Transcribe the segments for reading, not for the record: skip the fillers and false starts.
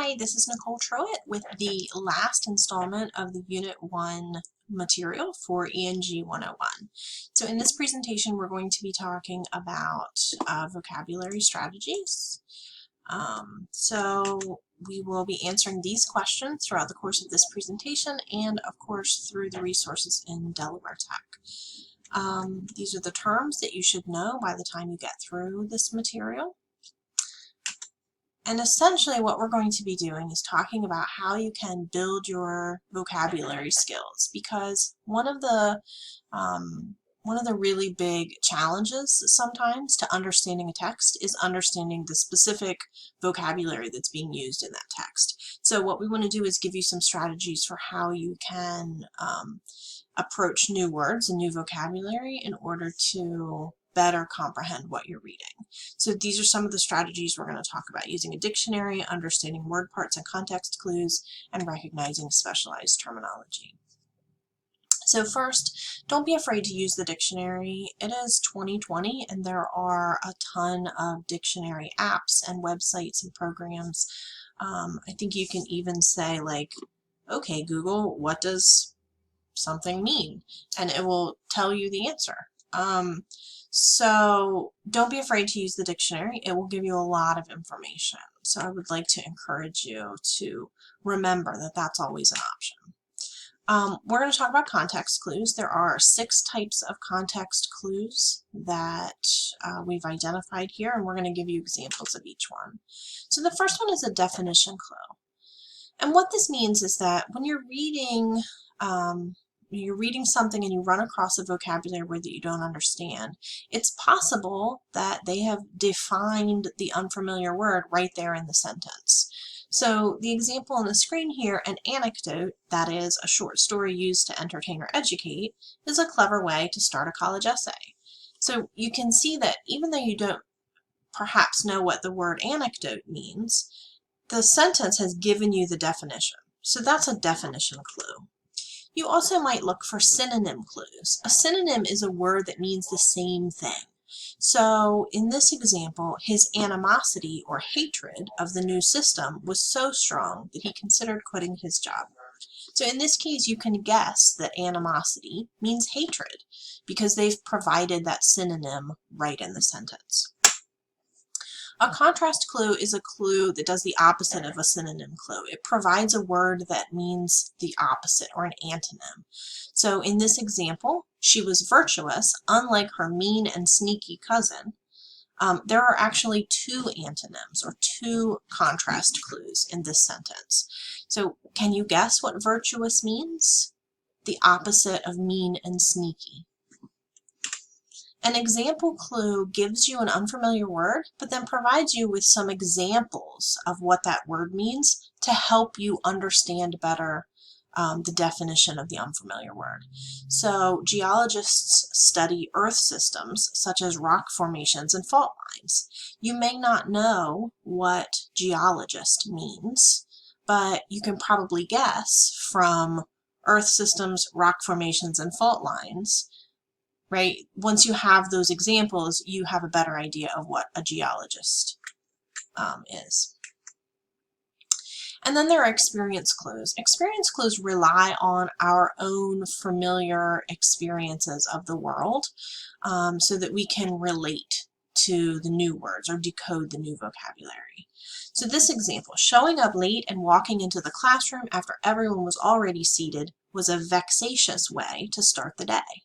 Hi, this is Nicole Truitt with the last installment of the Unit 1 material for ENG 101. So in this presentation, we're going to be talking about vocabulary strategies. So we will be answering these questions throughout the course of this presentation and, of course, through the resources in Delaware Tech. These are the terms that you should know by the time you get through this material. And essentially what we're going to be doing is talking about how you can build your vocabulary skills, because one of the really big challenges sometimes to understanding a text is understanding the specific vocabulary that's being used in that text. So what we want to do is give you some strategies for how you can approach new words and new vocabulary in order to better comprehend what you're reading. So these are some of the strategies we're going to talk about: using a dictionary, understanding word parts and context clues, and recognizing specialized terminology. So first, don't be afraid to use the dictionary. It is 2020 and there are a ton of dictionary apps and websites and programs. I think you can even say, like, okay, Google, what does something mean? And it will tell you the answer. So don't be afraid to use the dictionary. It will give you a lot of information. So I would like to encourage you to remember that that's always an option. We're going to talk about context clues. There are 6 types of context clues that we've identified here, and we're going to give you examples of each one. So the first one is a definition clue. And what this means is that when you're reading something and you run across a vocabulary word that you don't understand, it's possible that they have defined the unfamiliar word right there in the sentence. So the example on the screen here, an anecdote, that is a short story used to entertain or educate, is a clever way to start a college essay. So you can see that even though you don't perhaps know what the word anecdote means, the sentence has given you the definition. So that's a definition clue. You also might look for synonym clues. A synonym is a word that means the same thing. So in this example, his animosity or hatred of the new system was so strong that he considered quitting his job. So in this case, you can guess that animosity means hatred because they've provided that synonym right in the sentence. A contrast clue is a clue that does the opposite of a synonym clue. It provides a word that means the opposite, or an antonym. So in this example, she was virtuous, unlike her mean and sneaky cousin. There are actually 2 antonyms, or 2 contrast clues in this sentence. So can you guess what virtuous means? The opposite of mean and sneaky. An example clue gives you an unfamiliar word, but then provides you with some examples of what that word means to help you understand better the definition of the unfamiliar word. So geologists study earth systems such as rock formations and fault lines. You may not know what geologist means, but you can probably guess from earth systems, rock formations, and fault lines. Right? Once you have those examples, you have a better idea of what a geologist is. And then there are experience clues. Experience clues rely on our own familiar experiences of the world so that we can relate to the new words or decode the new vocabulary. So this example, showing up late and walking into the classroom after everyone was already seated was a vexatious way to start the day.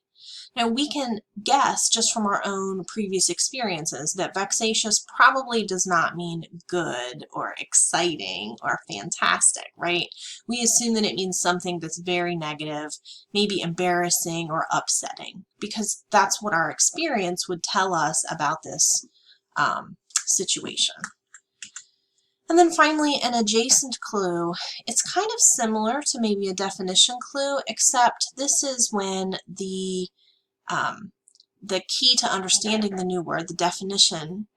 Now, we can guess just from our own previous experiences that vexatious probably does not mean good or exciting or fantastic, right? We assume that it means something that's very negative, maybe embarrassing or upsetting, because that's what our experience would tell us about this situation. And then finally, an adjacent clue. It's kind of similar to maybe a definition clue, except this is when the key to understanding the new word, the definition,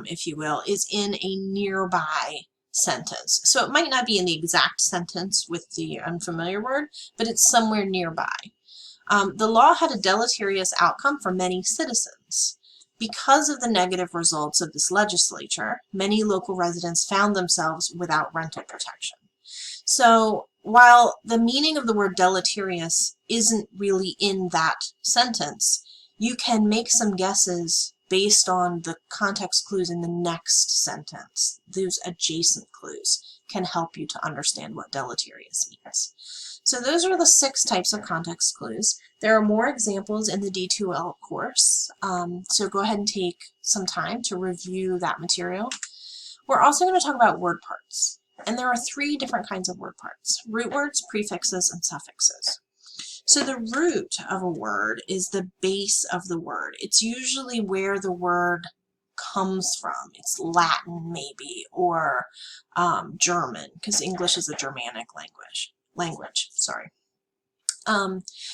if you will, is in a nearby sentence. So it might not be in the exact sentence with the unfamiliar word, but it's somewhere nearby. The law had a deleterious outcome for many citizens Because of the negative results of this legislature, many local residents found themselves without rental protection. So while the meaning of the word deleterious isn't really in that sentence, you can make some guesses based on the context clues in the next sentence. Those adjacent clues can help you to understand what deleterious means. So those are the 6 types of context clues. There are more examples in the D2L course, so go ahead and take some time to review that material. We're also going to talk about word parts, and there are 3 different kinds of word parts: root words, prefixes, and suffixes. So the root of a word is the base of the word. It's usually where the word comes from. It's Latin maybe, or German, because English is a Germanic language.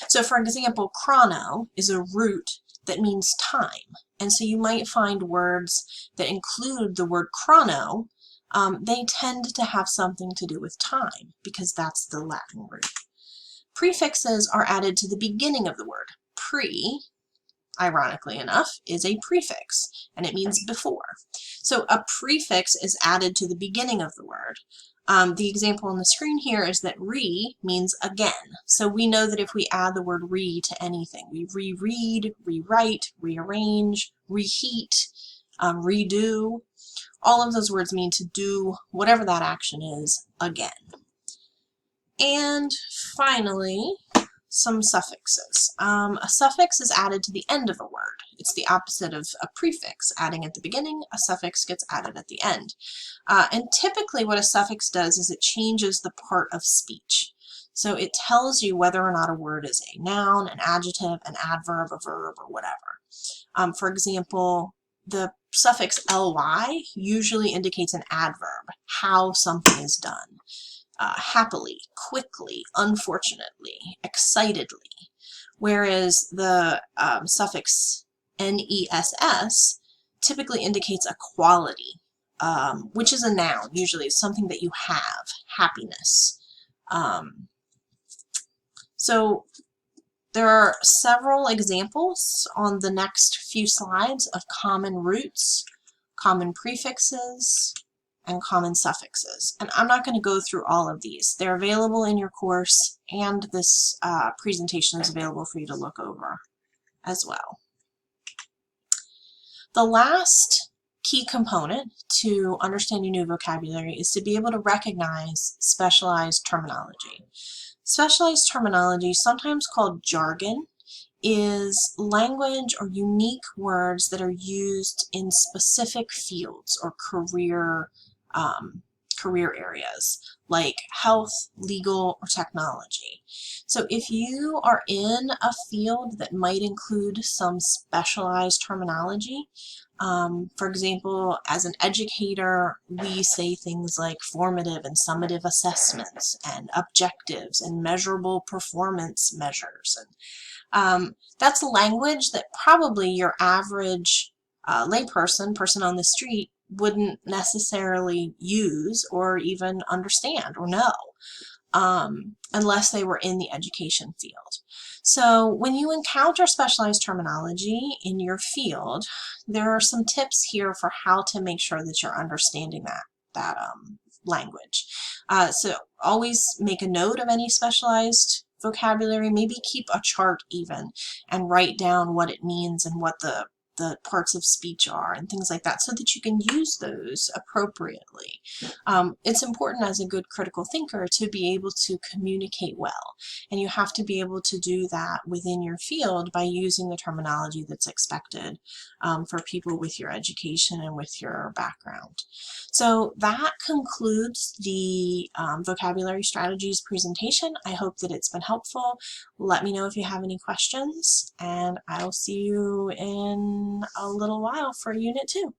So for example, chrono is a root that means time. And so you might find words that include the word chrono. They tend to have something to do with time because that's the Latin root. Prefixes are added to the beginning of the word. Pre, ironically enough, is a prefix, and it means before. So a prefix is added to the beginning of the word. The example on the screen here is that re means again. So we know that if we add the word re to anything, we reread, rewrite, rearrange, reheat, redo. All of those words mean to do whatever that action is again. And finally, some suffixes. A suffix is added to the end of a word. It's the opposite of a prefix. Adding at the beginning, a suffix gets added at the end. And typically what a suffix does is it changes the part of speech. So it tells you whether or not a word is a noun, an adjective, an adverb, a verb, or whatever. For example, the suffix ly usually indicates an adverb, how something is done. Happily, quickly, unfortunately, excitedly. Whereas the suffix ness typically indicates a quality, which is a noun. Usually it's something that you have, happiness. So there are several examples on the next few slides of common roots, common prefixes, and common suffixes. And I'm not going to go through all of these. They're available in your course, and this presentation is available for you to look over as well. The last key component to understanding new vocabulary is to be able to recognize specialized terminology. Specialized terminology, sometimes called jargon, is language or unique words that are used in specific fields or career areas like health, legal, or technology. So if you are in a field that might include some specialized terminology, for example, as an educator, we say things like formative and summative assessments and objectives and measurable performance measures. And that's language that probably your average layperson, person on the street, wouldn't necessarily use or even understand or know unless they were in the education field. So when you encounter specialized terminology in your field, there are some tips here for how to make sure that you're understanding that language. So always make a note of any specialized vocabulary, maybe keep a chart even, and write down what it means and what the parts of speech are and things like that so that you can use those appropriately. It's important as a good critical thinker to be able to communicate well, and you have to be able to do that within your field by using the terminology that's expected for people with your education and with your background. So that concludes the vocabulary strategies presentation. I hope that it's been helpful. Let me know if you have any questions, and I'll see you in a little while for Unit 2.